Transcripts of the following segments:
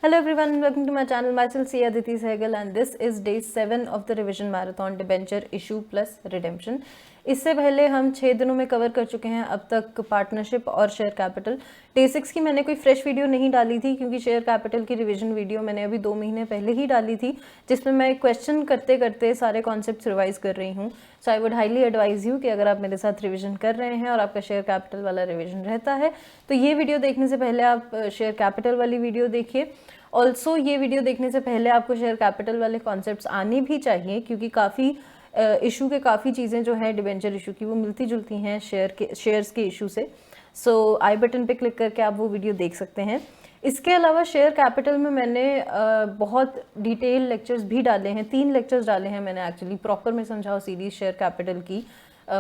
Hello everyone, welcome to my channel. Myself C. Aditi Sehgal and this is day 7 of the revision marathon debenture issue plus redemption. इससे पहले हम 6 दिनों में cover कर चुके हैं अब तक पार्टनरशिप और शेयर कैपिटल। डे 6 की मैंने कोई फ्रेश वीडियो नहीं डाली थी क्योंकि शेयर कैपिटल की रिवीजन वीडियो मैंने अभी 2 महीने पहले ही डाली थी जिसमें मैं क्वेश्चन करते करते सारे कॉन्सेप्ट्स रिवाइज कर रही हूँ। So I would highly advise you कि अगर आप मेरे साथ रिविजन कर रहे हैं और आपका शेयर कैपिटल वाला रिविजन रहता है तो ये वीडियो देखने से पहले आप शेयर कैपिटल वाली वीडियो देखिए। ऑल्सो ये वीडियो देखने से पहले आपको शेयर कैपिटल वाले कॉन्सेप्ट्स आने भी चाहिए क्योंकि काफ़ी इशू के काफ़ी चीज़ें जो हैं डिबेंचर इशू की वो मिलती जुलती हैं शेयर्स के इशू से। सो आई बटन पे क्लिक करके आप वो वीडियो देख सकते हैं। इसके अलावा शेयर कैपिटल में मैंने बहुत डिटेल लेक्चर्स भी डाले हैं, 3 लेक्चर्स डाले हैं मैंने एक्चुअली प्रॉपर में समझाओ सीरीज शेयर कैपिटल की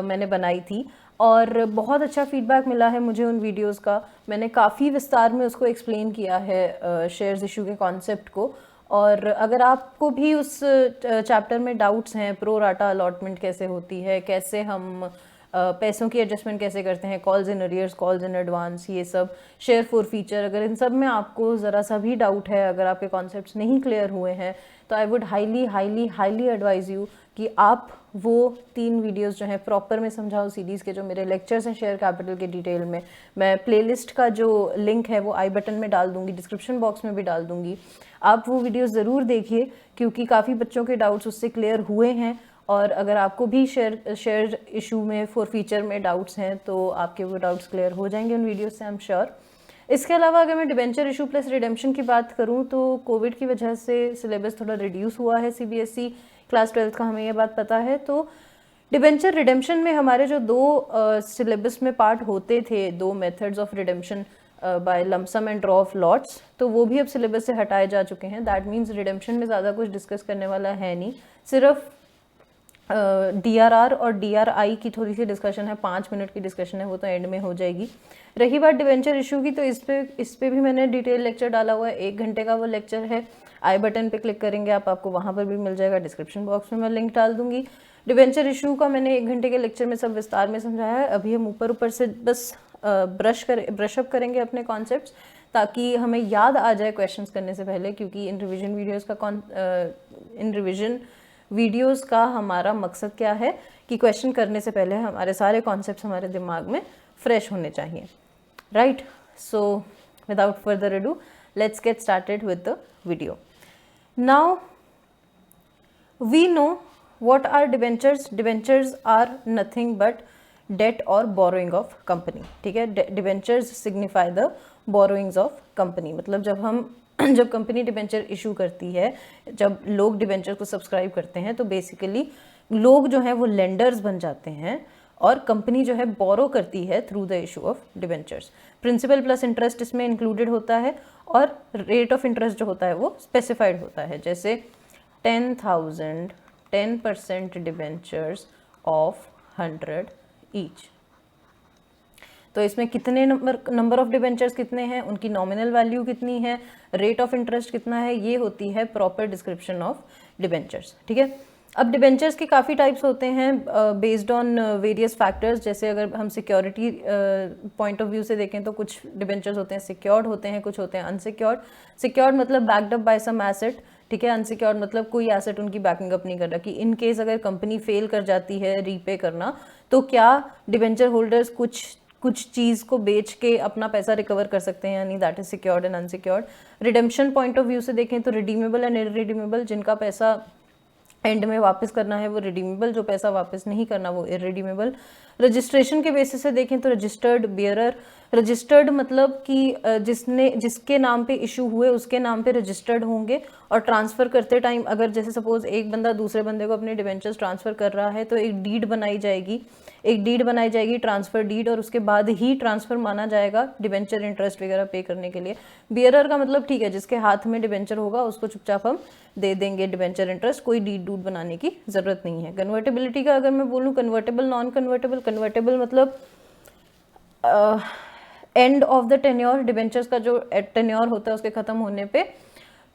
मैंने बनाई थी और बहुत अच्छा फीडबैक मिला है मुझे उन वीडियोस का। मैंने काफ़ी विस्तार में उसको एक्सप्लेन किया है शेयर्स इशू के कॉन्सेप्ट को। और अगर आपको भी उस चैप्टर में डाउट्स हैं, प्रो राटा अलॉटमेंट कैसे होती है, कैसे हम पैसों की एडजस्टमेंट कैसे करते हैं, calls in arrears, calls in advance, ये सब शेयर फॉर फीचर, अगर इन सब में आपको ज़रा सा भी डाउट है, अगर आपके कॉन्सेप्ट्स नहीं क्लियर हुए हैं तो I would highly highly highly advise you कि आप वो 3 वीडियोस जो हैं प्रॉपर में समझाओ सीरीज़ के जो मेरे लेक्चर्स हैं शेयर कैपिटल के डिटेल में, मैं प्लेलिस्ट का जो लिंक है वो आई बटन में डाल दूंगी, डिस्क्रिप्शन बॉक्स में भी डाल दूंगी। आप वो वीडियोस ज़रूर देखिए क्योंकि काफ़ी बच्चों के डाउट्स उससे क्लियर हुए हैं और अगर आपको भी शेयर इशू में फॉर फीचर में डाउट्स हैं तो आपके वो डाउट्स क्लियर हो जाएंगे उन वीडियोस से, आई एम श्योर। इसके अलावा अगर मैं डिबेंचर इशू प्लस रिडेम्पशन की बात करूं तो कोविड की वजह से सिलेबस थोड़ा रिड्यूस हुआ है सीबीएसई क्लास 12 का, हमें ये बात पता है। तो डिबेंचर रिडेम्पशन में हमारे जो 2 सिलेबस में पार्ट होते थे, 2 methods of redemption by lump sum and draw of lots, तो वो भी अब सिलेबस से हटाए जा चुके हैं। दैट मीन्स रिडेम्पशन में ज़्यादा कुछ डिस्कस करने वाला है नहीं, सिर्फ DRR और DRI की थोड़ी सी डिस्कशन है, 5 मिनट की डिस्कशन है, वो तो एंड में हो जाएगी। रही बात डिवेंचर इशू की तो इस पे भी मैंने डिटेल लेक्चर डाला हुआ है, 1 घंटे का वो लेक्चर है। आई बटन पे क्लिक करेंगे आपको वहाँ पर भी मिल जाएगा, डिस्क्रिप्शन बॉक्स में मैं लिंक डाल दूंगी। डिवेंचर इशू का मैंने 1 घंटे के लेक्चर में सब विस्तार में समझाया है। अभी हम ऊपर से बस ब्रशअप करेंगे अपने कॉन्सेप्ट्स ताकि हमें याद आ जाए क्वेश्चंस करने से पहले, क्योंकि इन रिविजन वीडियोस का हमारा मकसद क्या है कि क्वेश्चन करने से पहले हमारे सारे कॉन्सेप्ट्स हमारे दिमाग में फ्रेश होने चाहिए, right. So without further ado let's get started with the video. Now we know what are debentures. Debentures are nothing but debt और बोरोइंग ऑफ कंपनी, ठीक है। Debentures signify the borrowings of company, मतलब जब company debenture issue करती है, जब लोग debenture को सब्सक्राइब करते हैं तो बेसिकली लोग जो हैं वो लेंडर्स बन जाते हैं और कंपनी जो है बोरो करती है through the issue of debentures. Principal plus interest इसमें इंक्लूडेड होता है और रेट ऑफ इंटरेस्ट जो होता है वो स्पेसिफाइड होता है, जैसे 10,000 10% डिबेंचर्स ऑफ 100 ईच। तो इसमें कितने नंबर ऑफ डिबेंचर्स कितने हैं, उनकी नॉमिनल वैल्यू कितनी है, रेट ऑफ इंटरेस्ट कितना है, ये होती है प्रॉपर डिस्क्रिप्शन ऑफ डिबेंचर्स, ठीक है। अब डिबेंचर्स के काफ़ी टाइप्स होते हैं बेस्ड ऑन वेरियस फैक्टर्स। जैसे अगर हम सिक्योरिटी पॉइंट ऑफ व्यू से देखें तो कुछ डिबेंचर्स होते हैं सिक्योर्ड होते हैं, कुछ होते हैं अनसिक्योर्ड। सिक्योर्ड मतलब backed up by some asset, ठीक है। अनसिक्योर्ड मतलब कोई एसेट उनकी बैकिंग अप नहीं कर रहा, कि इन केस अगर कंपनी फेल कर जाती है रीपे करना तो क्या डिबेंचर होल्डर्स कुछ चीज़ को बेच के अपना पैसा रिकवर कर सकते हैं, यानी that is secured and unsecured. Redemption point of view से देखें तो रिडीमेबल एंड इररिडीमेबल, जिनका पैसा एंड में वापस करना है वो रिडीमेबल, जो पैसा वापस नहीं करना वो इररिडीमेबल। रजिस्ट्रेशन के बेसिस से देखें तो रजिस्टर्ड बियरर, रजिस्टर्ड मतलब कि जिसके नाम पे इशू हुए उसके नाम पे रजिस्टर्ड होंगे और ट्रांसफ़र करते टाइम अगर जैसे सपोज एक बंदा दूसरे बंदे को अपने डिबेंचर्स ट्रांसफ़र कर रहा है तो एक डीड बनाई जाएगी ट्रांसफ़र डीड, और उसके बाद ही ट्रांसफ़र माना जाएगा डिबेंचर इंटरेस्ट वगैरह पे करने के लिए। बियरर का मतलब ठीक है जिसके हाथ में डिबेंचर होगा उसको चुपचाप हम दे देंगे डिबेंचर इंटरेस्ट, कोई डीड डूड बनाने की ज़रूरत नहीं है। कन्वर्टेबिलिटी का अगर मैं बोलूँ, कन्वर्टेबल नॉन कन्वर्टेबल, कन्वर्टेबल मतलब end of the tenure, debentures का जो टेन्योर होता है उसके ख़त्म होने पे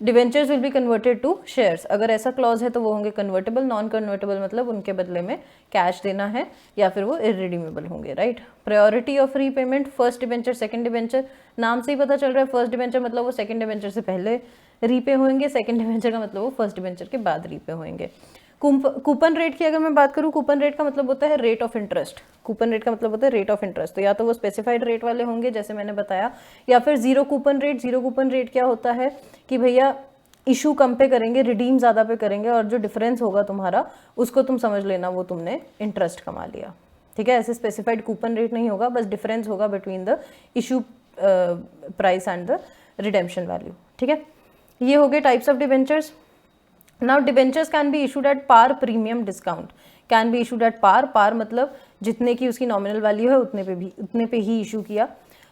debentures will be converted to shares, अगर ऐसा क्लॉज है तो वो होंगे कन्वर्टेबल, नॉन कन्वर्टेबल मतलब उनके बदले में कैश देना है या फिर वो इररिडीमेबल होंगे, right. Priority of repayment, first debenture second debenture, नाम से ही पता चल रहा है फर्स्ट डिवेंचर मतलब वो सेकंड डिवेंचर से पहले रीपे होंगे, सेकंड डिवेंचर का मतलब वो फर्स्ट डिवेंचर के बाद रीपे होंगे। कूपन रेट की अगर मैं बात करूँ, कूपन रेट का मतलब होता है rate of interest, coupon rate का मतलब होता है रेट ऑफ इंटरेस्ट, तो या तो वो स्पेसिफाइड रेट वाले होंगे जैसे मैंने बताया, या फिर zero coupon rate. Zero coupon rate क्या होता है कि भैया इशू कम पे करेंगे, रिडीम ज़्यादा पे करेंगे, और जो डिफरेंस होगा तुम्हारा उसको तुम समझ लेना वो तुमने इंटरेस्ट कमा लिया, ठीक है। ऐसे स्पेसिफाइड कूपन रेट नहीं होगा, बस डिफरेंस होगा between the issue price and the redemption value, ठीक है। ये हो गए types of debentures. Now debentures can be issued at par, premium, discount. Can be issued at par, par मतलब जितने की उसकी नॉमिनल वैल्यू है उतने पे ही इशू किया।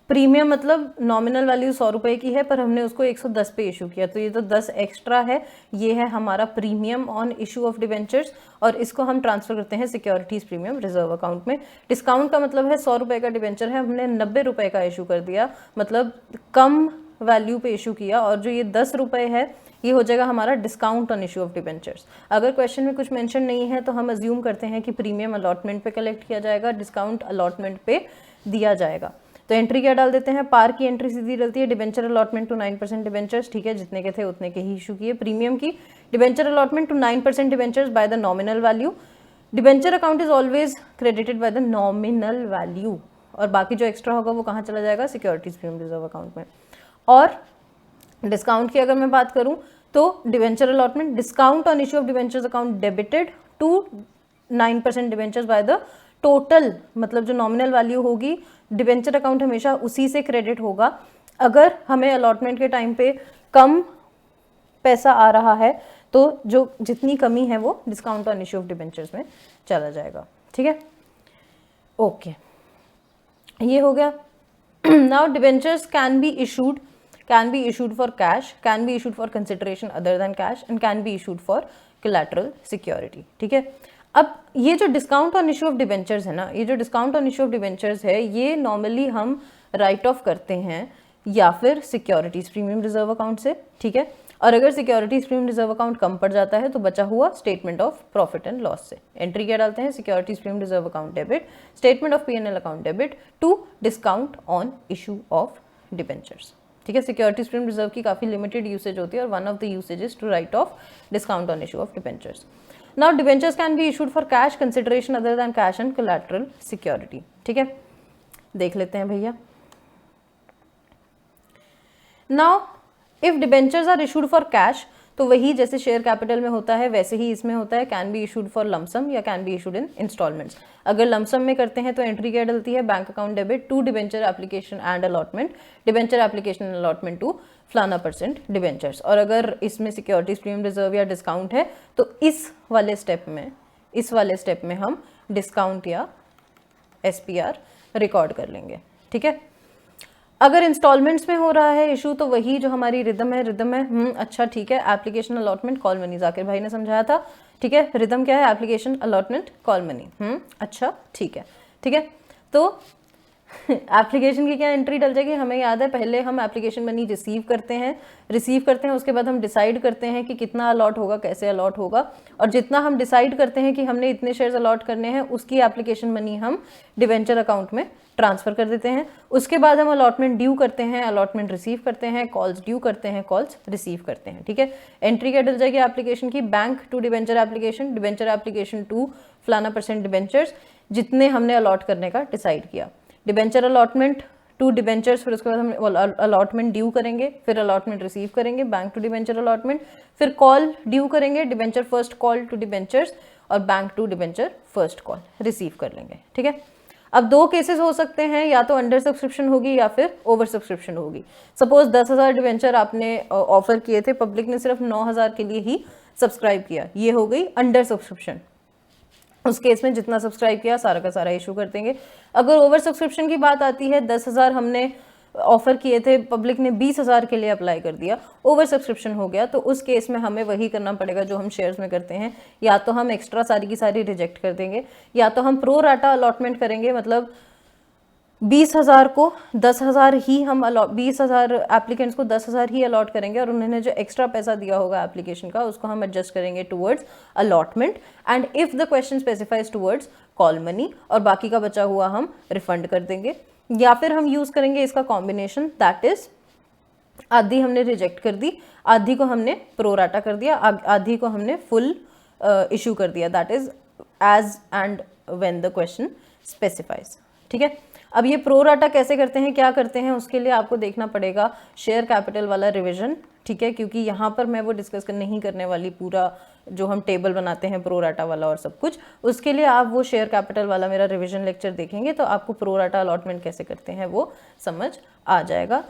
प्रीमियम मतलब नॉमिनल वैल्यू 100 रुपये की है पर हमने उसको 110 पे इशू किया, तो ये तो 10 एक्स्ट्रा है, ये है हमारा premium on issue of debentures, और इसको हम ट्रांसफर करते हैं सिक्योरिटीज प्रीमियम रिजर्व अकाउंट में। डिस्काउंट का मतलब है 100 रुपये का डिवेंचर है, हमने 90 रुपये का इशू कर दिया, मतलब कम वैल्यू पे इशू किया, और जो ये 10 रुपये है ये हो जाएगा हमारा discount on issue of debentures. अगर क्वेश्चन में कुछ मेंशन नहीं है तो हम अज्यूम करते हैं कि प्रीमियम अलॉटमेंट पे कलेक्ट किया जाएगा, डिस्काउंट अलॉटमेंट पे दिया जाएगा। तो एंट्री क्या डाल देते हैं, पार की एंट्री सीधी डलती है डिवेंचर अलॉटमेंट टू 9% डिवेंचर्स, ठीक है, जितने के थे उतने के ही इशू किए। प्रीमियम की debenture allotment to 9% debentures by the nominal value, debenture account is always credited by the nominal value, और बाकी जो एक्स्ट्रा होगा वो कहाँ चला जाएगा, सिक्योरिटीज प्रीमियम रिजर्व अकाउंट में। और डिस्काउंट की अगर मैं बात करूं तो debenture allotment, discount on issue of debentures account debited to 9% debentures by the total, मतलब जो नॉमिनल वैल्यू होगी डिवेंचर अकाउंट हमेशा उसी से क्रेडिट होगा। अगर हमें अलॉटमेंट के टाइम पे कम पैसा आ रहा है तो जो जितनी कमी है वो discount on issue of debentures में चला जाएगा, ठीक है। ओके, ये हो गया। Now debentures can be issued for cash, can be issued for consideration other than cash, and can be issued for collateral security, ठीक है। अब ये जो discount on issue of debentures है ना, ये जो discount on issue of debentures है ये नॉर्मली हम राइट ऑफ करते हैं या फिर सिक्योरिटीज प्रीमियम रिजर्व अकाउंट से, ठीक है। और अगर सिक्योरिटीज प्रीमियम रिजर्व अकाउंट कम पड़ जाता है तो बचा हुआ statement of profit and loss से एंट्री क्या डालते हैं, securities premium reserve account debit, statement of P&L account debit to discount on issue of debentures, ठीक है। सिक्योरिटीज प्रीमियम रिजर्व की काफी लिमिटेड यूसेज होती है और one of the usages to write off discount on issue of debentures. Now debentures can be issued for cash consideration other than cash and collateral security, ठीक है। देख लेते हैं भैया। Now if debentures are issued for cash, तो वही जैसे share capital में होता है वैसे ही इसमें होता है, can be issued for lump sum या can be issued in instalments. अगर लमसम में करते हैं तो एंट्री क्या डलती है, bank account debit to debenture application and allotment, debenture application and allotment to फलाना % डिवेंचर्स। और अगर इसमें सिक्योरिटीज प्रीमियम रिजर्व या डिस्काउंट है तो इस वाले स्टेप में हम डिस्काउंट या SPR रिकॉर्ड कर लेंगे, ठीक है। अगर इंस्टॉलमेंट्स में हो रहा है इशू तो वही जो हमारी रिदम है, अच्छा ठीक है, application allotment call money, Zakir भाई ने समझाया था, ठीक है। रिदम क्या है, एप्लीकेशन अलॉटमेंट कॉल मनी, अच्छा ठीक है। तो एप्लीकेशन की क्या एंट्री डल जाएगी, हमें याद है पहले हम एप्लीकेशन मनी रिसीव करते हैं, उसके बाद हम डिसाइड करते हैं कि कितना अलॉट होगा, कैसे अलॉट होगा, और जितना हम डिसाइड करते हैं कि हमने इतने शेयर्स अलॉट करने हैं उसकी एप्लीकेशन मनी हम डिवेंचर अकाउंट में ट्रांसफर कर देते हैं। उसके बाद हम अलॉटमेंट ड्यू करते हैं, अलॉटमेंट रिसीव करते हैं, कॉल्स ड्यू करते हैं, कॉल्स रिसीव करते हैं, ठीक है। एंट्री क्या डल जाएगी एप्लीकेशन की, bank to debenture application, debenture application to फलाना % डिवेंचर्स, जितने हमने अलॉट करने का डिसाइड किया। डिवेंचर अलॉटमेंट टू डिवेंचर्स, फिर उसके बाद हम अलॉटमेंट ड्यू करेंगे, फिर अलॉटमेंट रिसीव करेंगे, बैंक टू डिवेंचर अलॉटमेंट, फिर कॉल ड्यू करेंगे, debenture first call to debentures, और bank to debenture first call receive कर लेंगे, ठीक है। अब 2 केसेस हो सकते हैं, या तो अंडर सब्सक्रिप्शन होगी या फिर ओवर सब्सक्रिप्शन होगी। सपोज 10,000 डिवेंचर आपने ऑफर किए थे, पब्लिक ने सिर्फ 9,000 के लिए ही सब्सक्राइब किया, ये हो गई अंडर सब्सक्रिप्शन। उस केस में जितना सब्सक्राइब किया सारा का सारा इशू कर देंगे। अगर ओवर सब्सक्रिप्शन की बात आती है, 10,000 हमने ऑफर किए थे, पब्लिक ने 20,000 के लिए अप्लाई कर दिया, ओवर सब्सक्रिप्शन हो गया, तो उस केस में हमें वही करना पड़ेगा जो हम शेयर्स में करते हैं, या तो हम एक्स्ट्रा सारी की सारी रिजेक्ट कर देंगे, या तो हम प्रो राटा अलॉटमेंट करेंगे, मतलब 20,000 को 10,000 ही हम 20,000 एप्लीकेंट्स को 10,000 ही अलॉट करेंगे और उन्होंने जो एक्स्ट्रा पैसा दिया होगा एप्लीकेशन का उसको हम एडजस्ट करेंगे towards allotment and if the question specifies towards call money और बाकी का बचा हुआ हम रिफंड कर देंगे। या फिर हम यूज करेंगे इसका कॉम्बिनेशन, दैट इज आधी हमने रिजेक्ट कर दी, आधी को हमने प्रोराटा कर दिया, आधी को हमने फुल इशू कर दिया, that is as and when the question specifies. ठीक है, अब ये प्रोराटा कैसे करते हैं, क्या करते हैं, उसके लिए आपको देखना पड़ेगा शेयर कैपिटल वाला रिवीजन। ठीक है, क्योंकि यहाँ पर मैं वो डिस्कस नहीं करने वाली पूरा जो हम टेबल बनाते हैं प्रोराटा वाला और सब कुछ, उसके लिए आप वो शेयर कैपिटल वाला मेरा रिवीजन लेक्चर देखेंगे तो आपको प्रोराटा अलॉटमेंट कैसे करते हैं वो समझ आ जाएगा।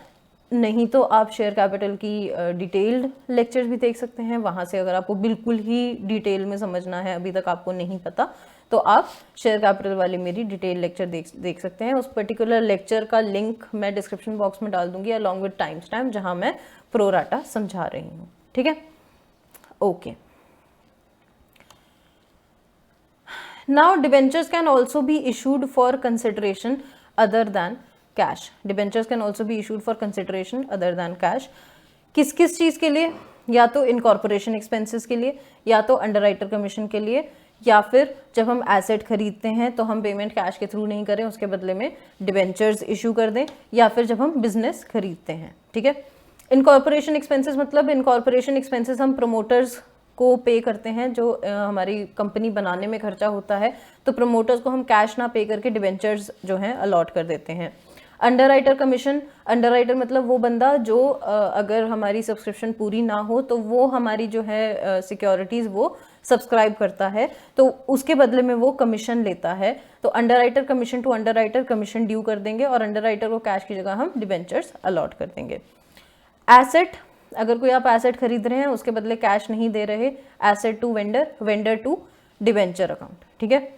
नहीं तो आप शेयर कैपिटल की डिटेल्ड लेक्चर्स भी देख सकते हैं, वहाँ से अगर आपको बिल्कुल ही डिटेल में समझना है, अभी तक आपको नहीं पता, तो आप शेयर कैपिटल वाली मेरी डिटेल लेक्चर देख सकते हैं। उस पर्टिकुलर लेक्चर का लिंक मैं डिस्क्रिप्शन बॉक्स में डाल दूंगी अलॉन्ग विद टाइम स्टैम्प, जहाँ मैं प्रोराटा समझा रही हूँ। ठीक है, okay. Now debentures can also be issued for consideration other than cash. Debentures can also be issued for consideration other than cash. किस किस चीज़ के लिए, या तो इनकॉर्पोरेशन एक्सपेंसेस के लिए, या तो अंडरराइटर कमीशन के लिए, या फिर जब हम एसेट खरीदते हैं तो हम पेमेंट कैश के थ्रू नहीं करें, उसके बदले में डिबेंचर्स इशू कर दें, या फिर जब हम बिजनेस खरीदते हैं। ठीक है, इनकॉर्पोरेशन एक्सपेंसेस मतलब इनकॉर्पोरेशन एक्सपेंसेस हम प्रमोटर्स को पे करते हैं, जो हमारी कंपनी बनाने में खर्चा होता है, तो प्रमोटर्स को हम कैश ना पे करके डिबेंचर्स जो हैं अलॉट कर देते हैं। अंडरराइटर कमीशन, अंडरराइटर मतलब वो बंदा जो अगर हमारी सब्सक्रिप्शन पूरी ना हो तो वो हमारी जो है सिक्योरिटीज़ वो सब्सक्राइब करता है, तो उसके बदले में वो कमीशन लेता है। तो underwriter commission to underwriter commission due कर देंगे और अंडरराइटर को कैश की जगह हम डिबेंचर्स अलॉट कर देंगे। एसेट, अगर कोई आप एसेट खरीद रहे हैं उसके बदले कैश नहीं दे रहे, asset to vendor, vendor to debenture account. ठीक है,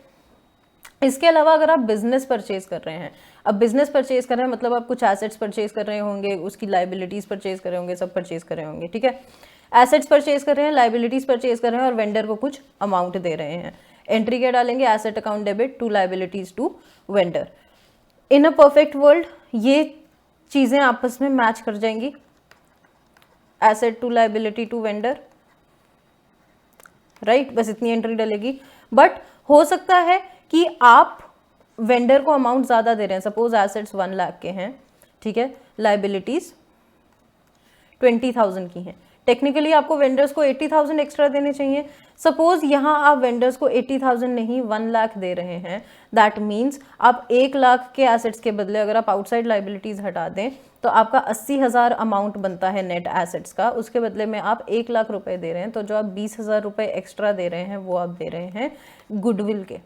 इसके अलावा अगर आप बिजनेस परचेज कर रहे हैं, अब बिजनेस परचेज कर रहे हैं मतलब आप कुछ एसेट्स परचेज कर रहे होंगे, उसकी लाइबिलिटीज परचेज कर रहे होंगे, सब परचेज कर रहे होंगे। ठीक है, एसेट्स परचेज कर रहे हैं, लाइबिलिटीज परचेज कर रहे हैं और वेंडर को कुछ अमाउंट दे रहे हैं। एंट्री क्या डालेंगे, asset account debit to liabilities to vendor. In a perfect world ये चीजें आपस में मैच कर जाएंगी, asset to liability to vendor, right, बस इतनी एंट्री डलेगी। बट हो सकता है कि आप वेंडर को अमाउंट ज़्यादा दे रहे हैं, सपोज एसेट्स 1 लाख के हैं, ठीक है, लाइबिलिटीज 20,000 की हैं, टेक्निकली आपको वेंडर्स को 80,000 एक्स्ट्रा देने चाहिए। सपोज यहाँ आप वेंडर्स को 80,000 नहीं 1 लाख दे रहे हैं, दैट मीन्स आप 1 लाख के एसेट्स के बदले अगर आप आउटसाइड लाइबिलिटीज हटा दें तो आपका 80,000 अमाउंट बनता है नेट एसेट्स का, उसके बदले में आप 1 लाख रुपए दे रहे हैं, तो जो आप 20,000 रुपए एक्स्ट्रा दे रहे हैं वो आप दे रहे हैं गुडविल के।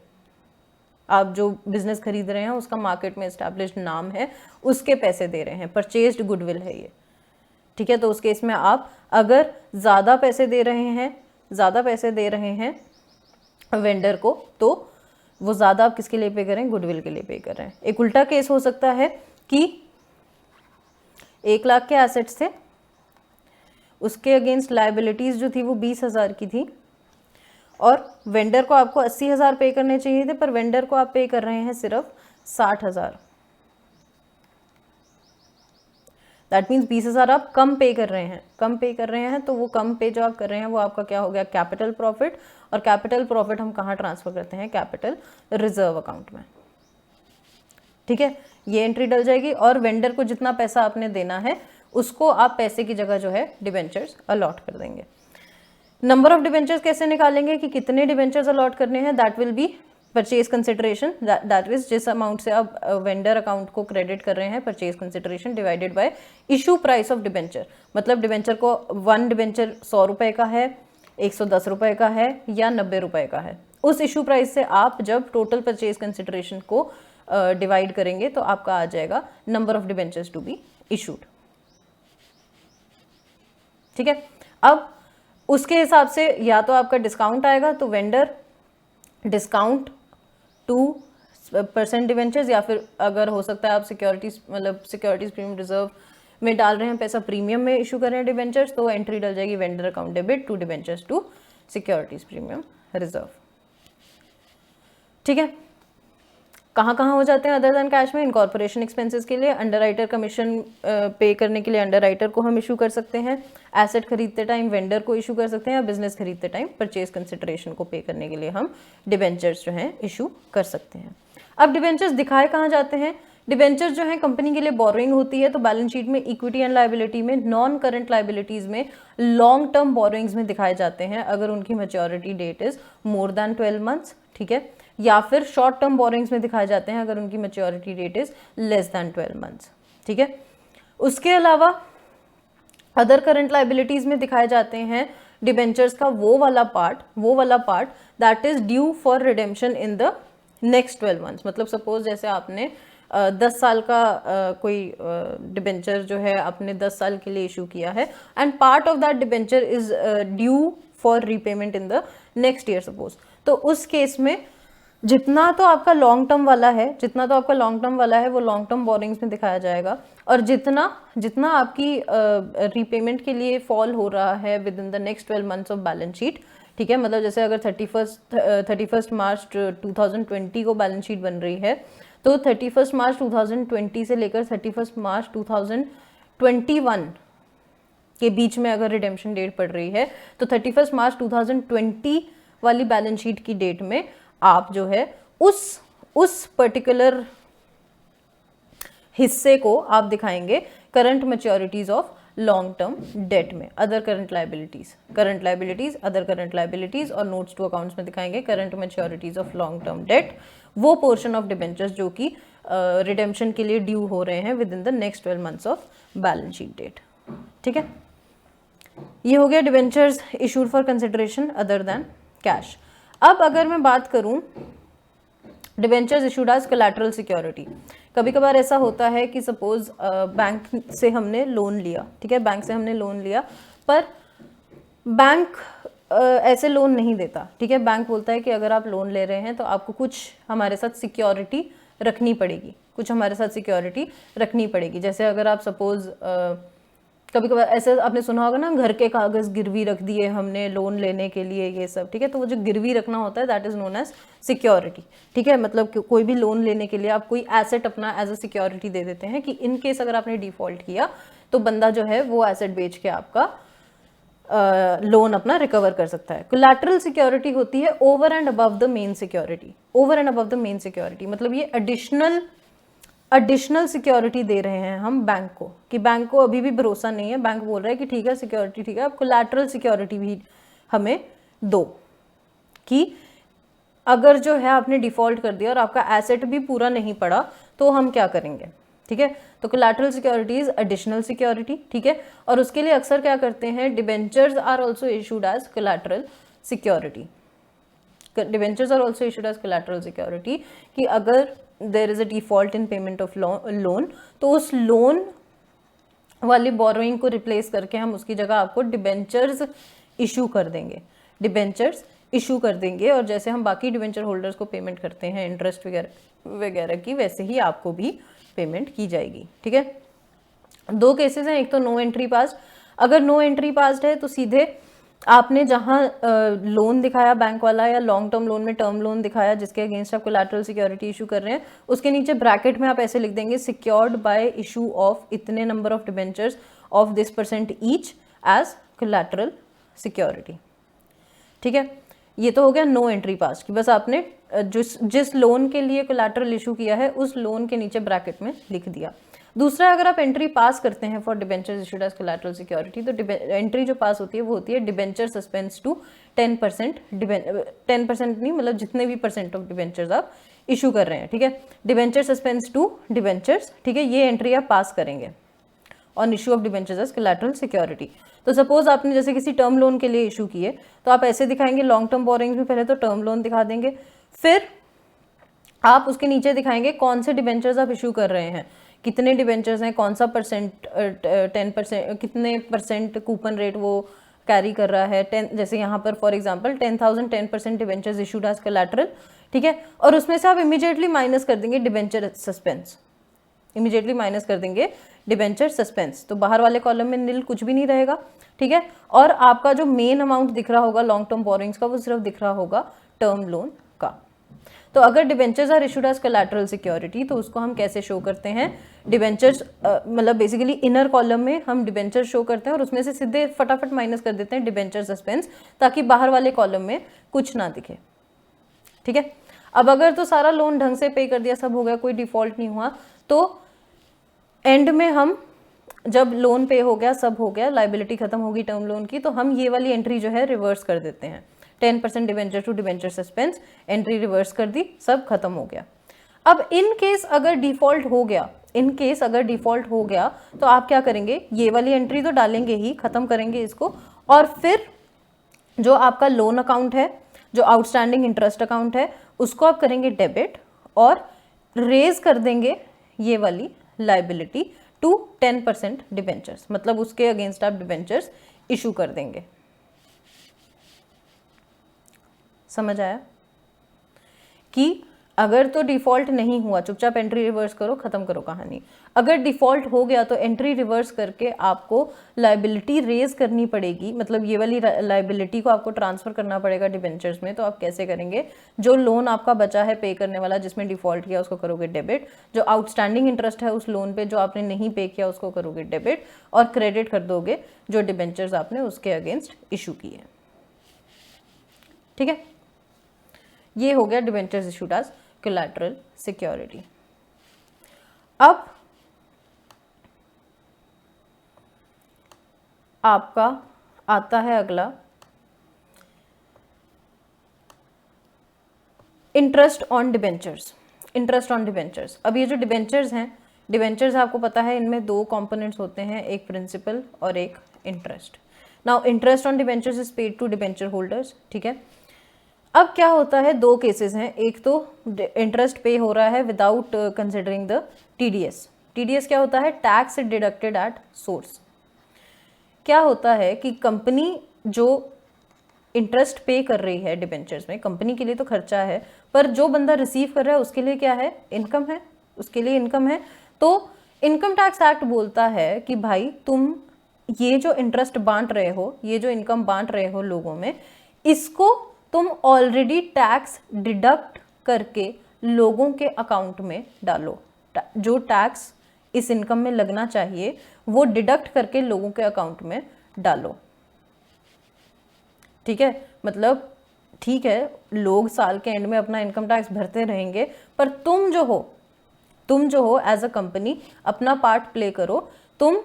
आप जो बिजनेस खरीद रहे हैं उसका मार्केट में एस्टैब्लिश्ड नाम है, उसके पैसे दे रहे हैं, परचेज्ड गुडविल है ये। ठीक है, तो उस केस में आप अगर ज़्यादा पैसे दे रहे हैं वेंडर को, तो वो ज़्यादा आप किसके लिए पे करें, गुडविल के लिए पे कर रहे हैं। एक उल्टा केस हो सकता है कि 1 लाख के एसेट्स थे, उसके अगेंस्ट लाइबिलिटीज जो थी वो 20,000 की थी और वेंडर को आपको 80,000 पे करने चाहिए थे, पर वेंडर को आप पे कर रहे हैं सिर्फ 60,000। दैट मीन्स 20,000 आप कम पे कर रहे हैं, तो वो कम पे जो आप कर रहे हैं वो आपका क्या हो गया, कैपिटल प्रॉफिट। और कैपिटल प्रॉफिट हम कहाँ ट्रांसफर करते हैं, कैपिटल रिजर्व अकाउंट में। ठीक है, ये एंट्री डल जाएगी और वेंडर को जितना पैसा आपने देना है उसको आप पैसे की जगह जो है डिबेंचर्स अलॉट कर देंगे। नंबर ऑफ डिबेंचर्स कैसे निकालेंगे कि कितने डिबेंचर्स अलॉट करने हैं, that will be purchase consideration, that is जिस अमाउंट से आप वेंडर अकाउंट को क्रेडिट कर रहे हैं, purchase consideration divided by issue price of debenture. मतलब डिबेंचर को 1 डिबेंचर 100 रुपए का है, 110 रुपए का है या 90 रुपए का है, उस इशू प्राइस से आप जब टोटल परचेज कंसिडरेशन को डिवाइड करेंगे तो आपका आ जाएगा number of debentures to be issued. ठीक है, अब उसके हिसाब से या तो आपका डिस्काउंट आएगा, तो वेंडर डिस्काउंट 2% डिवेंचर्स, या फिर अगर हो सकता है आप सिक्योरिटीज मतलब सिक्योरिटीज प्रीमियम रिजर्व में डाल रहे हैं पैसा, प्रीमियम में इशू कर रहे हैं डिवेंचर्स, तो एंट्री डल जाएगी vendor account debit to debentures to securities premium reserve. ठीक है, कहाँ कहाँ हो जाते हैं अदर देन कैश में? इनकॉर्पोरेशन एक्सपेंसेस के लिए, अंडरराइटर कमीशन पे करने के लिए अंडरराइटर को हम इशू कर सकते हैं, एसेट खरीदते टाइम वेंडर को इशू कर सकते हैं, या बिजनेस खरीदते टाइम परचेज कंसिडरेशन को पे करने के लिए हम डिबेंचर्स जो हैं इशू कर सकते हैं। अब डिबेंचर्स दिखाए कहाँ जाते हैं? डिबेंचर्स जो है कंपनी के लिए बोरोइंग होती है, तो बैलेंस शीट में इक्विटी एंड लायबिलिटी में, नॉन करंट लायबिलिटीज में, लॉन्ग टर्म बोरोइंग्स में दिखाए जाते हैं अगर उनकी maturity date is more than 12 months, ठीक है, या फिर शॉर्ट टर्म बोरोइंग्स में दिखाए जाते हैं अगर उनकी maturity date is less than 12 months, ठीक है। उसके अलावा अदर करंट लायबिलिटीज में दिखाए जाते हैं डिबेंचर्स का वो वाला part that is due for redemption in the next 12 months. मतलब सपोज जैसे आपने 10 साल का कोई डिबेंचर जो है आपने 10 साल के लिए इशू किया है, and part of that debenture is due for repayment in the next year suppose, तो उस केस में जितना तो आपका लॉन्ग टर्म वाला है वो लॉन्ग टर्म बोरिंग्स में दिखाया जाएगा, और जितना आपकी रीपेमेंट के लिए फॉल हो रहा है with in the next 12 months of balance sheet, ठीक है, मतलब जैसे अगर 31 मार्च 2020 को बैलेंस शीट बन रही है, तो 31 मार्च 2020 से लेकर 31 मार्च 2021 के बीच में अगर रिडेम्पशन डेट पड़ रही है, तो 31 मार्च 2020 वाली बैलेंस शीट की डेट में आप जो है उस पर्टिकुलर हिस्से को आप दिखाएंगे current maturities of long term debt में, other current liabilities, other current liabilities, और नोट्स टू अकाउंट्स में दिखाएंगे current maturities of long term debt, वो पोर्शन ऑफ डिबेंचर्स जो कि रिडेम्पशन के लिए ड्यू हो रहे हैं within the next 12 months of balance sheet date, ठीक है। ये हो गया debentures issued for consideration other than cash. अब अगर मैं बात करूं debentures issued as collateral security, कभी कभार ऐसा होता है कि सपोज बैंक से हमने लोन लिया, ठीक है, बैंक से हमने लोन लिया, पर बैंक ऐसे लोन नहीं देता, ठीक है, बैंक बोलता है कि अगर आप लोन ले रहे हैं तो आपको कुछ हमारे साथ सिक्योरिटी रखनी पड़ेगी, जैसे अगर आप सपोज कभी कभार ऐसे आपने सुना होगा ना, घर के कागज गिरवी रख दिए हमने लोन लेने के लिए, ये सब, ठीक है, तो वो जो गिरवी रखना होता है that is known as security, ठीक है, मतलब कोई भी लोन लेने के लिए आप कोई एसेट अपना एज अ सिक्योरिटी दे देते हैं कि इन केस अगर आपने डिफॉल्ट किया तो बंदा जो है वो एसेट बेच के आपका लोन अपना रिकवर कर सकता है। कोलैटरल सिक्योरिटी होती है over and above the main security, मतलब ये एडिशनल सिक्योरिटी दे रहे हैं हम बैंक को, कि बैंक को अभी भी भरोसा नहीं है, बैंक बोल रहा है कि ठीक है सिक्योरिटी ठीक है, अब कोलैटरल सिक्योरिटी भी हमें दो, कि अगर जो है आपने डिफॉल्ट कर दिया और आपका एसेट भी पूरा नहीं पड़ा तो हम क्या करेंगे, ठीक है। तो collateral security is additional security, ठीक है, और उसके लिए अक्सर क्या करते हैं, debentures are also issued as collateral security, कि अगर there is a default in payment of loan, तो उस लोन वाली बोरोइंग को रिप्लेस करके हम उसकी जगह आपको डिबेंचर्स इशू कर देंगे, और जैसे हम बाकी डिबेंचर होल्डर्स को पेमेंट करते हैं इंटरेस्ट वगैरह की, वैसे ही आपको भी पेमेंट की जाएगी, ठीक है। दो केसेस हैं, एक तो नो एंट्री पास्ड, अगर नो एंट्री पास्ड है तो सीधे आपने जहां लोन दिखाया बैंक वाला, या लॉन्ग टर्म लोन में टर्म लोन दिखाया जिसके अगेंस्ट आप कोलैटरल सिक्योरिटी इशू कर रहे हैं, उसके नीचे ब्रैकेट में आप ऐसे लिख देंगे सिक्योर्ड बाय इशू ऑफ इतने number of debentures of this % each as collateral security, ठीक है। ये तो हो गया नो एंट्री पास, कि बस आपने जिस लोन के लिए कोलैटरल इशू किया है उस लोन के नीचे ब्रैकेट में लिख दिया। दूसरा, अगर आप एंट्री पास करते हैं for debentures issued as collateral security, तो एंट्री जो पास होती है वो होती है डिबेंचर सस्पेंस टू 10%, 10% नहीं, मतलब जितने भी % ऑफ डिबेंचर्स आप इशू कर रहे हैं, ठीक है, डिबेंचर सस्पेंस टू डिबेंचर्स, ठीक है, ये एंट्री आप पास करेंगे on issue of debentures as collateral security. तो सपोज आपने जैसे किसी टर्म लोन के लिए इशू किए, तो आप ऐसे दिखाएंगे, लॉन्ग टर्म बोरिंग्स में पहले तो टर्म लोन दिखा देंगे, फिर आप उसके नीचे दिखाएंगे कौन से डिबेंचर्स आप इशू कर रहे हैं, कितने डिबेंचर्स हैं, कौन सा %, 10%, कितने % कूपन रेट वो कैरी कर रहा है, 10, जैसे यहाँ पर for example 10,000 10% debentures issued as collateral, ठीक है, और उसमें से आप इमीडिएटली माइनस कर देंगे डिबेंचर सस्पेंस, तो बाहर वाले कॉलम में नील कुछ भी नहीं रहेगा, ठीक है, और आपका जो मेन अमाउंट दिख रहा होगा लॉन्ग टर्म बोरिंग्स का वो सिर्फ दिख रहा होगा टर्म लोन का। तो अगर debentures are issued as collateral security तो उसको हम कैसे शो करते हैं, डिबेंचर्स मतलब बेसिकली इनर कॉलम में हम डिबेंचर शो करते हैं और उसमें से सीधे फटाफट माइनस कर देते हैं डिबेंचर सस्पेंस, ताकि बाहर वाले कॉलम में कुछ ना दिखे। ठीक है, अब अगर तो सारा लोन ढंग से पे कर दिया, सब हो गया, कोई डिफॉल्ट नहीं हुआ, तो एंड में हम जब लोन पे हो गया, सब हो गया, लाइबिलिटी खत्म होगी टर्म लोन की, तो हम ये वाली एंट्री जो है रिवर्स कर देते हैं। 10% debenture to debenture suspense, entry reverse कर दी, सब खत्म हो गया। अब इन केस अगर डिफॉल्ट हो गया, तो आप क्या करेंगे, ये वाली एंट्री तो डालेंगे ही, खत्म करेंगे इसको, और फिर जो आपका लोन अकाउंट है, जो आउटस्टैंडिंग इंटरेस्ट अकाउंट है, उसको आप करेंगे डेबिट और रेज कर देंगे ये वाली लाइबिलिटी टू 10% डिबेंचर्स, मतलब उसके अगेंस्ट आप डिबेंचर्स इशू कर देंगे। समझ आया कि अगर तो डिफॉल्ट नहीं हुआ, चुपचाप एंट्री रिवर्स करो, खत्म करो कहानी। अगर डिफॉल्ट हो गया तो एंट्री रिवर्स करके आपको लाइबिलिटी रेज करनी पड़ेगी, मतलब ये वाली लाइबिलिटी को आपको ट्रांसफर करना पड़ेगा डिबेंचर्स में। तो आप कैसे करेंगे, जो लोन आपका बचा है पे करने वाला, जिसमें डिफॉल्ट किया, उसको करोगे डेबिट, जो आउटस्टैंडिंग इंटरेस्ट है उस लोन पे जो आपने नहीं पे किया उसको करोगे डेबिट, और क्रेडिट कर दोगे जो डिबेंचर्स आपने उसके अगेंस्ट इशू किए। ठीक है, ये हो गया debentures issued as collateral security. अब आपका आता है अगला interest on debentures. Interest on debentures, अब ये जो डिबेंचर्स हैं, डिबेंचर्स आपको पता है इनमें दो कंपोनेंट्स होते हैं, एक प्रिंसिपल और एक interest. Now interest on debentures is paid to debenture holders. ठीक है, अब क्या होता है, दो केसेस हैं, एक तो इंटरेस्ट पे हो रहा है without considering the TDS. TDS क्या होता है, टैक्स डिडक्टेड एट सोर्स। क्या होता है कि कंपनी जो इंटरेस्ट पे कर रही है डिबेंचर्स में, कंपनी के लिए तो खर्चा है, पर जो बंदा रिसीव कर रहा है उसके लिए क्या है, इनकम है, उसके लिए इनकम है। तो इनकम टैक्स एक्ट बोलता है कि भाई तुम ये जो इंटरेस्ट बांट रहे हो, ये जो इनकम बांट रहे हो लोगों में, इसको तुम ऑलरेडी टैक्स डिडक्ट करके लोगों के अकाउंट में डालो। जो टैक्स इस इनकम में लगना चाहिए वो डिडक्ट करके लोगों के अकाउंट में डालो। ठीक है, मतलब ठीक है, लोग साल के एंड में अपना इनकम टैक्स भरते रहेंगे, पर तुम जो हो एज अ कंपनी अपना पार्ट प्ले करो। तुम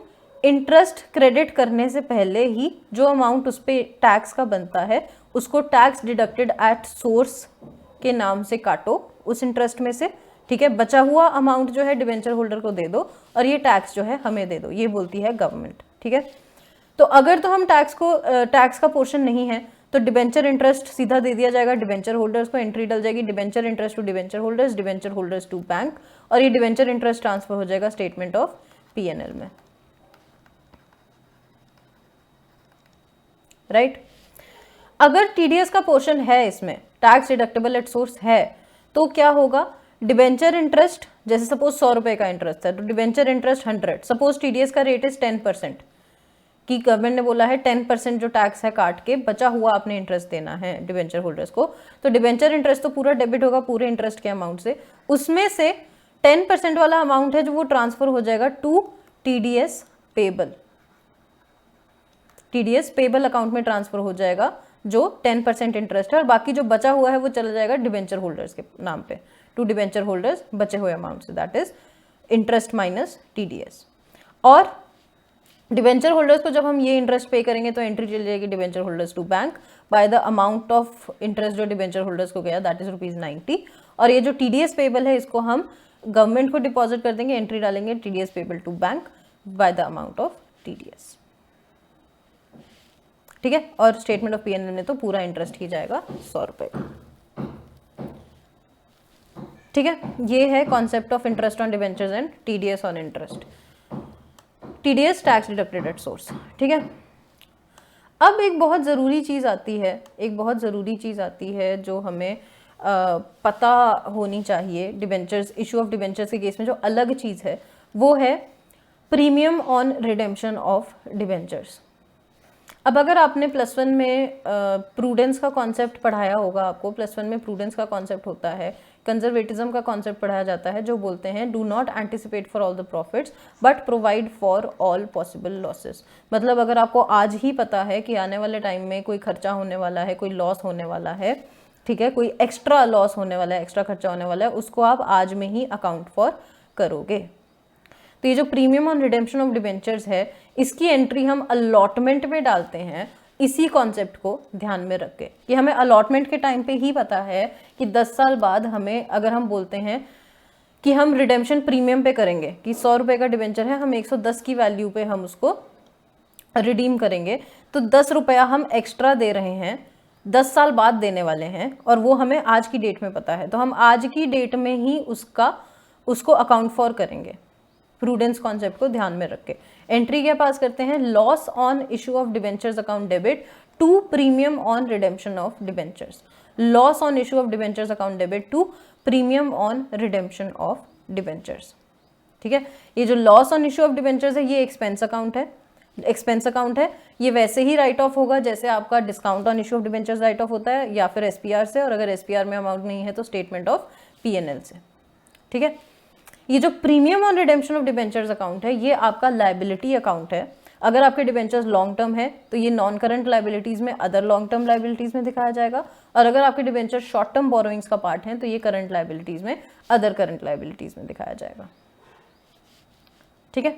इंटरेस्ट क्रेडिट करने से पहले ही जो अमाउंट उस पर टैक्स का बनता है उसको टैक्स डिडक्टेड एट सोर्स के नाम से काटो उस इंटरेस्ट में से। ठीक है, बचा हुआ अमाउंट जो है डिबेंचर होल्डर को दे दो और ये टैक्स जो है हमें दे दो, ये बोलती है गवर्नमेंट। ठीक है, तो अगर तो हम टैक्स का पोर्शन नहीं है तो डिबेंचर इंटरेस्ट सीधा दे दिया जाएगा डिबेंचर होल्डर्स को, एंट्री डल जाएगी debenture interest to debenture holders to bank, और ये डिबेंचर इंटरेस्ट ट्रांसफर हो जाएगा स्टेटमेंट ऑफ पीएनएल में। राइट, अगर टीडीएस का पोर्शन है, इसमें टैक्स डिडक्टेबल एट सोर्स है, तो क्या होगा, डिबेंचर इंटरेस्ट, जैसे सपोज 100 रुपए का इंटरेस्ट है तो डिबेंचर इंटरेस्ट 100, सपोज टीडीएस का रेट इज 10%, कि गवर्नमेंट ने बोला है 10% जो टैक्स है काट के बचा हुआ आपने इंटरेस्ट देना है डिबेंचर होल्डर्स को, तो डिबेंचर इंटरेस्ट तो पूरा डेबिट होगा पूरे इंटरेस्ट के अमाउंट से, उसमें से 10% वाला अमाउंट है जो वो ट्रांसफर हो जाएगा to TDS payable. TDS payable account में ट्रांसफर हो जाएगा जो 10% इंटरेस्ट है, और बाकी जो बचा हुआ है वो चला जाएगा डिबेंचर होल्डर्स के नाम पे, टू डिबेंचर होल्डर्स बचे हुए अमाउंट से, that is interest minus TDS. और डिबेंचर होल्डर्स को जब हम ये इंटरेस्ट पे करेंगे तो एंट्री चली जाएगी debenture holders to bank by the amount of interest जो डिबेंचर होल्डर्स को गया, दैट इज ₹90। और ये जो टीडीएस पेबल है इसको हम गवर्नमेंट को डिपॉजिट कर देंगे, एंट्री डालेंगे TDS payable to bank by the amount of TDS. ठीक है, और स्टेटमेंट ऑफ पीएनएल में तो पूरा इंटरेस्ट ही जाएगा 100 रुपए का। ठीक है, ये है concept of interest on debentures and TDS on interest. TDS tax deducted at source. ठीक है, अब एक बहुत ज़रूरी चीज़ आती है जो हमें पता होनी चाहिए डिबेंचर्स, इशू ऑफ डिबेंचर्स के केस में जो अलग चीज़ है वो है premium on redemption of debentures. अब अगर आपने +1 में प्रूडेंस का कॉन्सेप्ट पढ़ाया होगा, आपको +1 में प्रूडेंस का कॉन्सेप्ट होता है कंजर्वेटिज्म का कॉन्सेप्ट पढ़ाया जाता है, जो बोलते हैं do not anticipate for all the profits but provide for all possible losses. मतलब अगर आपको आज ही पता है कि आने वाले टाइम में कोई खर्चा होने वाला है, कोई लॉस होने वाला है, ठीक है, कोई एक्स्ट्रा लॉस होने वाला है, एक्स्ट्रा खर्चा होने वाला है, उसको आप आज में ही अकाउंट फॉर करोगे। तो ये जो premium on redemption of debentures है, इसकी एंट्री हम अलॉटमेंट में डालते हैं, इसी कॉन्सेप्ट को ध्यान में रख के कि हमें अलॉटमेंट के टाइम पे ही पता है कि 10 साल बाद हमें, अगर हम बोलते हैं कि हम रिडेम्पशन प्रीमियम पे करेंगे कि 100 रुपये का डिबेंचर है, हम 110 की वैल्यू पे हम उसको रिडीम करेंगे, तो 10 रुपया हम एक्स्ट्रा दे रहे हैं, 10 साल बाद देने वाले हैं, और वो हमें आज की डेट में पता है, तो हम आज की डेट में ही उसको अकाउंट फॉर करेंगे, प्रूडेंस कॉन्सेप्ट को ध्यान में रख के। एंट्री क्या पास करते हैं, loss on issue of debentures account debit to premium on redemption of debentures, loss on issue of debentures account debit to premium on redemption of debentures. ठीक है, ये जो loss on issue of debentures है ये expense account है, expense account है, ये वैसे ही राइट ऑफ होगा जैसे आपका discount on issue of debentures write off होता है, या फिर एसपीआर से, और अगर एसपीआर में अमाउंट नहीं है तो स्टेटमेंट ऑफ पीएनएल से। ठीक है, ये जो premium on redemption of debentures account है ये आपका लायबिलिटी अकाउंट है। अगर आपके डिबेंचर्स लॉन्ग टर्म है तो ये नॉन करंट लायबिलिटीज में अदर लॉन्ग टर्म लायबिलिटीज में दिखाया जाएगा, और अगर आपके डिबेंचर शॉर्ट टर्म बोरोइंग्स का पार्ट है तो ये करंट लायबिलिटीज में अदर करंट लायबिलिटीज में दिखाया जाएगा। ठीक है,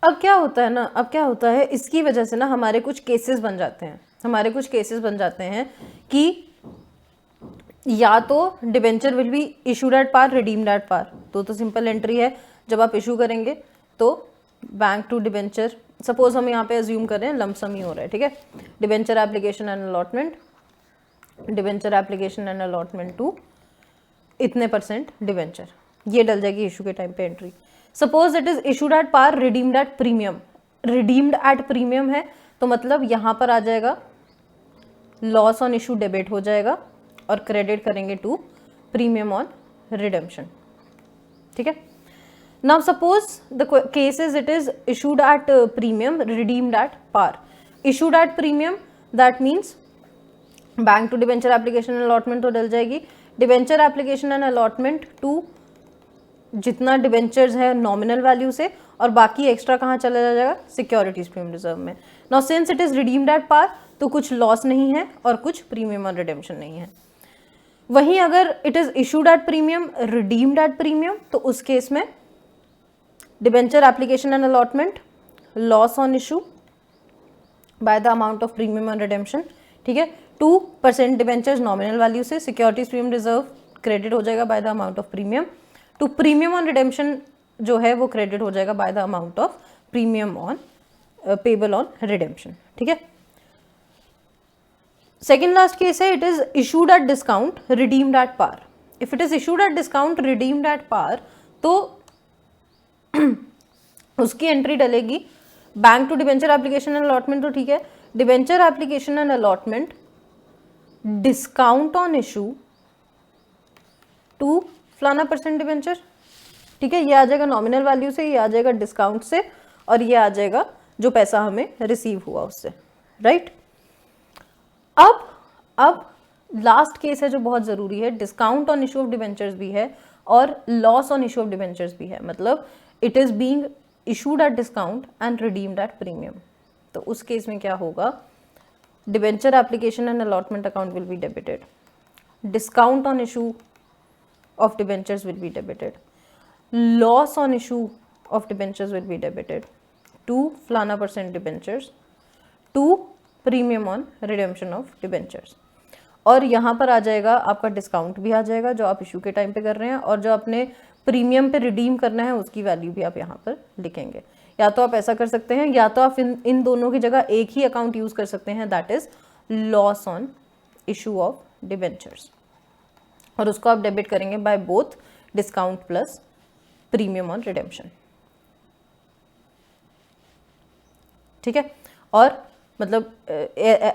अब क्या होता है ना, अब क्या होता है, इसकी वजह से ना हमारे कुछ केसेस बन जाते हैं, हमारे कुछ केसेस बन जाते हैं कि या तो debenture will be issued at par, redeemed at par, तो सिंपल एंट्री है, जब आप इशू करेंगे तो बैंक टू डिबेंचर, सपोज हम यहाँ पे अज्यूम कर रहे हैं लमसम ही हो रहा है, ठीक है, debenture application and allotment, debenture application and allotment to इतने % डिबेंचर, ये डल जाएगी इशू के टाइम पे entry. Suppose it is issued at par, redeemed at premium, redeemed at premium है तो मतलब यहाँ पर आ जाएगा लॉस ऑन इशू डेबिट हो जाएगा और क्रेडिट करेंगे टू प्रीमियम ऑन रिडेम्पशन। ठीक है, now suppose the case is it is issued at premium, redeemed at par. Issued at premium that means bank to debenture application and allotment तो डल जाएगी, debenture application and allotment to जितना debentures है nominal value से, और बाकी extra कहाँ चला जाएगा, सिक्योरिटीज प्रीमियम रिजर्व में। Now since it is redeemed at par तो कुछ लॉस नहीं है और कुछ प्रीमियम ऑन रिडेम्पशन नहीं है। वहीं अगर it is issued at premium, redeemed at premium, तो उस केस में debenture application and allotment, loss on issue by the amount of premium on redemption. ठीक है, 2% डिबेंचर्स नॉमिनल वैल्यू से, सिक्योरिटीज प्रीमियम रिजर्व क्रेडिट हो जाएगा by the amount of premium, to premium on redemption जो है वो credit हो जाएगा by the amount of premium on payable on redemption. ठीक है, सेकेंड लास्ट केस है, it is issued at discount, redeemed at par. If it is issued at discount, redeemed at par, तो उसकी एंट्री डलेगी bank to debenture application and allotment, तो ठीक है, debenture application and allotment discount on issue to फलाना % debenture. ठीक है, ये आ जाएगा नॉमिनल वैल्यू से, ये आ जाएगा डिस्काउंट से, और ये आ जाएगा जो पैसा हमें रिसीव हुआ उससे, राइट। अब लास्ट केस है जो बहुत जरूरी है, discount on issue of debentures भी है और loss on issue of debentures भी है, मतलब it is being issued at discount and redeemed at premium. तो उस केस में क्या होगा, debenture application and allotment account will be debited, discount on issue of debentures will be debited, loss on issue of debentures will be debited to flana % debentures to premium on redemption of debentures। और यहाँ पर आ जाएगा आपका discount भी आ जाएगा जो आप issue के टाइम पे कर रहे हैं, और जो आपने प्रीमियम पे रिडीम करना है उसकी वैल्यू भी आप यहाँ पर लिखेंगे। या तो आप ऐसा कर सकते हैं, या तो आप इन दोनों की जगह एक ही अकाउंट यूज कर सकते हैं, that is loss on issue of debentures, और उसको आप डेबिट करेंगे by both discount plus premium on redemption. ठीक है, और मतलब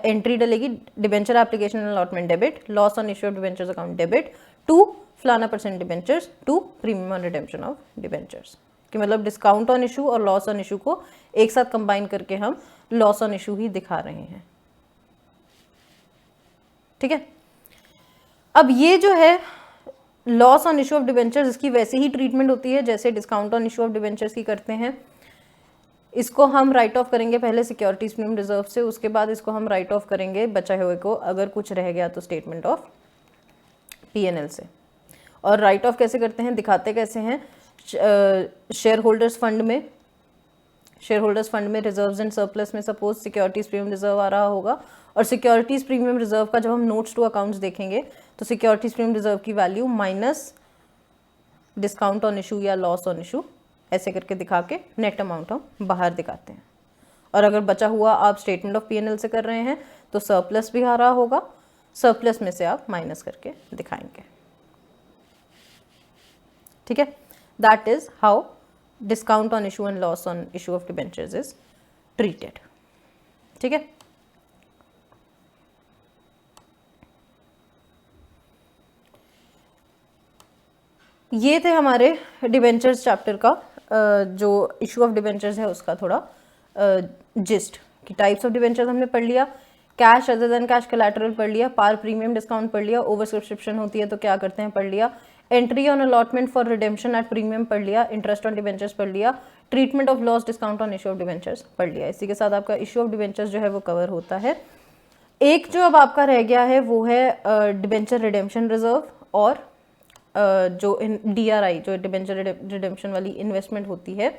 एंट्री डलेगी debenture application and allotment debit, loss on issue of debentures account debit to फलाना % debentures to premium on redemption of debentures, कि मतलब डिस्काउंट ऑन इशू और loss on issue को एक साथ कंबाइन करके हम लॉस ऑन इशू ही दिखा रहे हैं। ठीक है, अब ये जो है loss on issue of debentures, इसकी वैसे ही ट्रीटमेंट होती है जैसे discount on issue of debentures की करते हैं। इसको हम राइट ऑफ करेंगे पहले सिक्योरिटीज प्रीमियम रिजर्व से, उसके बाद इसको हम राइट ऑफ करेंगे बचा हुए को, अगर कुछ रह गया तो स्टेटमेंट ऑफ P&L से। और राइट ऑफ कैसे करते हैं, दिखाते कैसे हैं, शेयर होल्डर्स फंड में, शेयर होल्डर्स फंड में रिजर्व्स एंड सरप्लस में सपोज सिक्योरिटीज प्रीमियम रिजर्व आ रहा होगा, और सिक्योरिटीज प्रीमियम रिजर्व का जब हम नोट्स टू अकाउंट्स देखेंगे तो सिक्योरिटीज प्रीमियम रिजर्व की value minus discount on issue या लॉस ऑन इशू ऐसे करके दिखा के नेट अमाउंट हम बाहर दिखाते हैं। और अगर बचा हुआ आप स्टेटमेंट ऑफ P&L से कर रहे हैं तो सरप्लस भी आ रहा होगा, सरप्लस में से आप माइनस करके दिखाएंगे। ठीक है, that is how discount on issue and loss on issue of debentures is treated. ठीक है, ये थे हमारे डिबेंचर्स चैप्टर का जो इशू ऑफ डिबेंचर्स है उसका थोड़ा जिस्ट, कि टाइप्स ऑफ डिबेंचर्स हमने पढ़ लिया, cash other than cash collateral पढ़ लिया, पार प्रीमियम डिस्काउंट पढ़ लिया, ओवर सब्सक्रिप्शन होती है तो क्या करते हैं पढ़ लिया, entry on allotment for redemption at premium पढ़ लिया, इंटरेस्ट ऑन डिबेंचर्स पढ़ लिया, treatment of loss discount on issue of debentures पढ़ लिया। इसी के साथ आपका इशू ऑफ डिबेंचर्स जो है वो कवर होता है। एक जो अब आपका रह गया है वो है डिबेंचर रिडेम्पशन रिजर्व, और जो DRI जो डिबेंचर रिडेम्पशन वाली इन्वेस्टमेंट होती है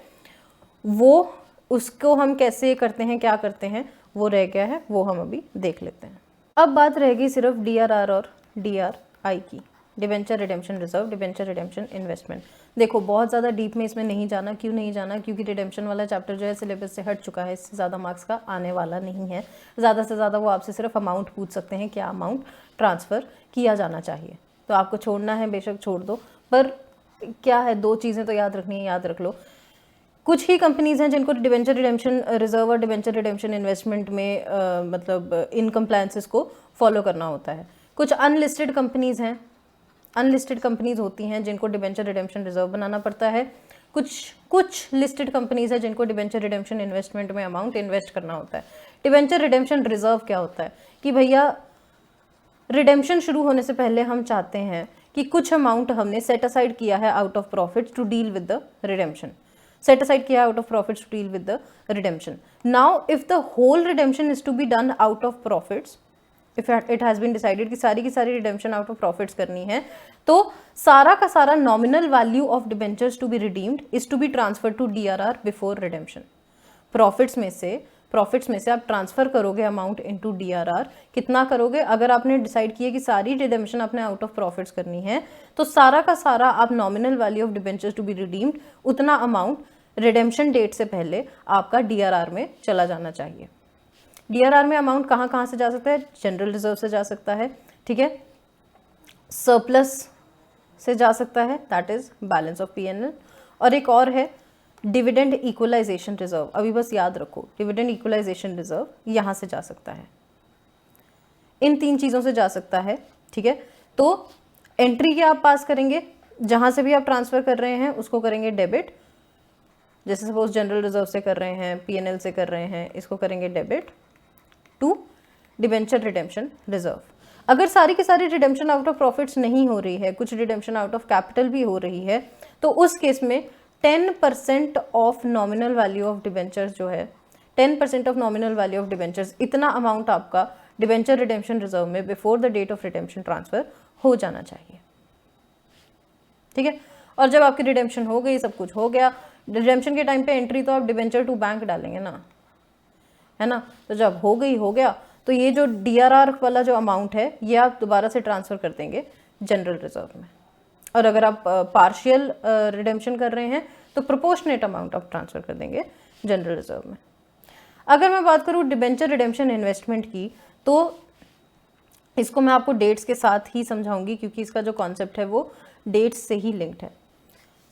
वो, उसको हम कैसे करते हैं, क्या करते हैं, वो रह गया है, वो हम अभी देख लेते हैं। अब बात रहेगी सिर्फ DRR और DRI की, debenture redemption reserve, debenture redemption investment. देखो बहुत ज़्यादा डीप में इसमें नहीं जाना, क्यों नहीं जाना, क्योंकि रिडेम्पशन वाला चैप्टर जो है सिलेबस से हट चुका है, इससे ज़्यादा मार्क्स का आने वाला नहीं है। ज़्यादा से ज़्यादा वो आपसे सिर्फ अमाउंट पूछ सकते हैं, क्या अमाउंट ट्रांसफ़र किया जाना चाहिए। तो आपको छोड़ना है बेशक छोड़ दो, पर क्या है, दो चीज़ें तो याद रखनी है, याद रख लो। कुछ ही कंपनीज हैं जिनको डिबेंचर रिडेम्पशन रिजर्व और डिबेंचर रिडेम्पशन इन्वेस्टमेंट में मतलब इन कंप्लायंसेस को फॉलो करना होता है। कुछ अनलिस्टेड कंपनीज हैं, अनलिस्टेड कंपनीज होती हैं जिनको डिबेंचर रिडेम्पशन रिजर्व बनाना पड़ता है। कुछ लिस्टेड कंपनीज हैं जिनको डिबेंचर रिडेम्पशन इन्वेस्टमेंट में अमाउंट इन्वेस्ट करना होता है। डिबेंचर रिडेम्पशन रिजर्व क्या होता है कि भैया रिडेम्पशन शुरू होने से पहले हम चाहते हैं कि कुछ अमाउंट हमने सेट असाइड किया है out of profits to deal with the redemption, set aside किया out of profits to deal with the redemption. Now if the whole redemption is to be done out of profits, if it has been decided कि सारी की सारी redemption out of profits करनी है, तो सारा का सारा nominal value of debentures to be redeemed is to be transfer to DRR before redemption. Profits में से आप ट्रांसफर करोगे अमाउंट इनटू DRR, कितना करोगे, अगर आपने डिसाइड किया कि सारी रिडेम्पशन आपने आउट ऑफ प्रॉफिट्स करनी है तो सारा का सारा आप nominal value of debentures to be redeemed उतना अमाउंट रिडेम्पशन डेट से पहले आपका DRR में चला जाना चाहिए। DRR में अमाउंट कहाँ कहाँ से जा सकता है, जनरल रिजर्व से जा सकता है, ठीक है, सरप्लस से जा सकता है, that is balance of P&L, और एक और है डिविडेंड इक्वलाइजेशन रिजर्व। अभी बस याद रखो, डिविडेंड इक्वलाइजेशन रिजर्व यहाँ से जा सकता है, इन तीन चीज़ों से जा सकता है। ठीक है, तो एंट्री क्या आप पास करेंगे, जहाँ से भी आप ट्रांसफ़र कर रहे हैं उसको करेंगे डेबिट, जैसे सपोज जनरल रिजर्व से कर रहे हैं, P&L से कर रहे हैं, इसको करेंगे debit to debenture redemption reserve. अगर सारी की सारी रिडेम्पशन आउट ऑफ प्रॉफिट्स नहीं हो रही है, कुछ रिडेम्पशन आउट ऑफ कैपिटल भी हो रही है, तो उस केस में 10% of nominal value of debentures जो है, 10% of nominal value of debentures, इतना अमाउंट आपका डिबेंचर रिडेम्पशन रिजर्व में before the date of redemption transfer हो जाना चाहिए। ठीक है, और जब आपकी रिडेम्पशन हो गई, सब कुछ हो गया, रिडेम्पशन के टाइम पे एंट्री तो आप डिबेंचर टू बैंक डालेंगे ना, है ना, तो जब हो गया तो ये जो DRR वाला जो अमाउंट है ये आप दोबारा से ट्रांसफ़र कर देंगे जनरल रिजर्व में, और अगर आप पार्शियल रिडेम्पशन कर रहे हैं तो प्रोपोर्शनेट अमाउंट आप ट्रांसफ़र कर देंगे जनरल रिजर्व में। अगर मैं बात करूँ डिबेंचर रिडेम्पशन इन्वेस्टमेंट की, तो इसको मैं आपको डेट्स के साथ ही समझाऊंगी क्योंकि इसका जो कॉन्सेप्ट है वो डेट्स से ही लिंक्ड है।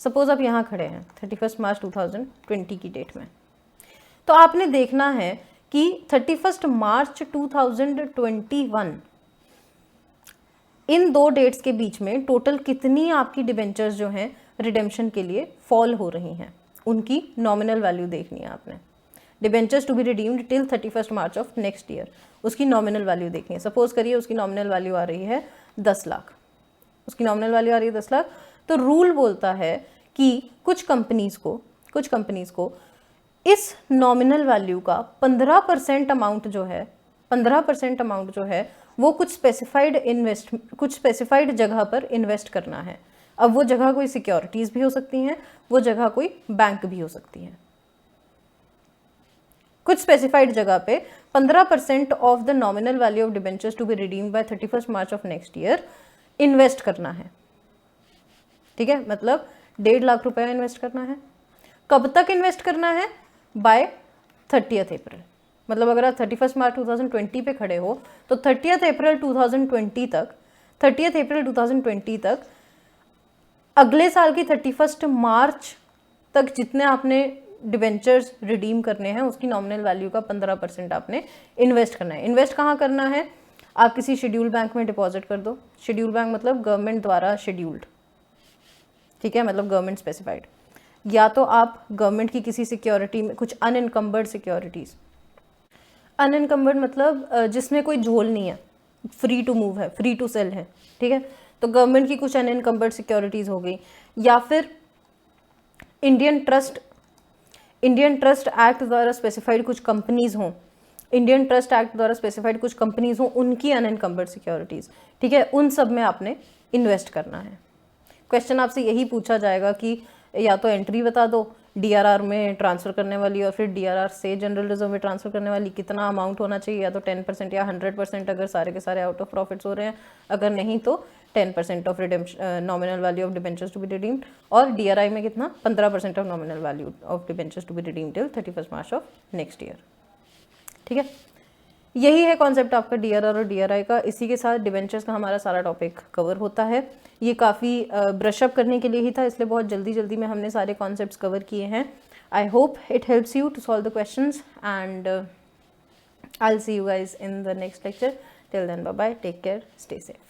सपोज आप यहाँ खड़े हैं 31 मार्च 2020 की डेट में, तो आपने देखना है कि 31 मार्च 2021 इन दो डेट्स के बीच में टोटल कितनी आपकी डिबेंचर्स जो हैं रिडेम्पशन के लिए फॉल हो रही हैं, उनकी नॉमिनल वैल्यू देखनी है आपने। Debentures to be redeemed till 31 March of next year, उसकी नॉमिनल वैल्यू देखनी है। सपोज करिए उसकी नॉमिनल वैल्यू आ रही है 10 लाख, उसकी नॉमिनल वैल्यू आ रही है 10 लाख, तो रूल बोलता है कि कुछ कंपनीज को इस नॉमिनल वैल्यू का 15% अमाउंट जो है 15% अमाउंट जो है वो कुछ स्पेसिफाइड जगह पर इन्वेस्ट करना है। अब वो जगह कोई सिक्योरिटीज भी हो सकती हैं, वो जगह कोई बैंक भी हो सकती है। कुछ स्पेसिफाइड जगह पे 15% of the nominal value of debentures to be redeemed by 31 March of next year invest करना है। ठीक है, मतलब 1.5 लाख रुपया इन्वेस्ट करना है। कब तक इन्वेस्ट करना है? बाय 30th अप्रैल। मतलब अगर आप 31 मार्च 2020 पे खड़े हो तो 30th अप्रैल 2020 तक अगले साल की 31 मार्च तक जितने आपने डिबेंचर्स रिडीम करने हैं उसकी नॉमिनल वैल्यू का 15% आपने इन्वेस्ट करना है। इन्वेस्ट कहाँ करना है? आप किसी शेड्यूल बैंक में डिपॉजिट कर दो। शेड्यूल बैंक मतलब गवर्नमेंट द्वारा शेड्यूल्ड, ठीक है, मतलब गवर्नमेंट स्पेसिफाइड। या तो आप गवर्नमेंट की किसी सिक्योरिटी में, कुछ अनइनकम्बर्ड सिक्योरिटीज, अनइनकम्बर्ड मतलब जिसमें कोई झोल नहीं है, फ्री टू मूव है, फ्री टू सेल है, ठीक है, तो गवर्नमेंट की कुछ अनइनकम्बर्ड सिक्योरिटीज हो गई। या फिर इंडियन ट्रस्ट एक्ट द्वारा स्पेसिफाइड कुछ कंपनीज हों, इंडियन ट्रस्ट एक्ट द्वारा स्पेसिफाइड कुछ कंपनीज हों, उनकी अनइनकम्बर्ड सिक्योरिटीज, ठीक है, उन सब में आपने इन्वेस्ट करना है। क्वेश्चन आपसे यही पूछा जाएगा कि या तो एंट्री बता दो डीआरआर में ट्रांसफ़र करने वाली और फिर डीआरआर से जनरल रिजर्व में ट्रांसफ़र करने वाली कितना अमाउंट होना चाहिए, या तो 10% या 100% अगर सारे के सारे आउट ऑफ प्रॉफिट्स हो रहे हैं, अगर नहीं तो 10% of nominal value of debentures to be redeemed, और डीआरआई में कितना 15% of nominal value of debentures to be redeemed till 31 March of next year. ठीक है, यही है कॉन्सेप्ट आपका डीआरआर और डीआरआई का। इसी के साथ डिबेंचर्स का हमारा सारा टॉपिक कवर होता है। ये काफ़ी ब्रशअप करने के लिए ही था, इसलिए बहुत जल्दी में हमने सारे कॉन्सेप्ट्स कवर किए हैं। I hope it helps you to solve the questions and I will see you guys in the next lecture. Till then bye bye, take care, stay safe.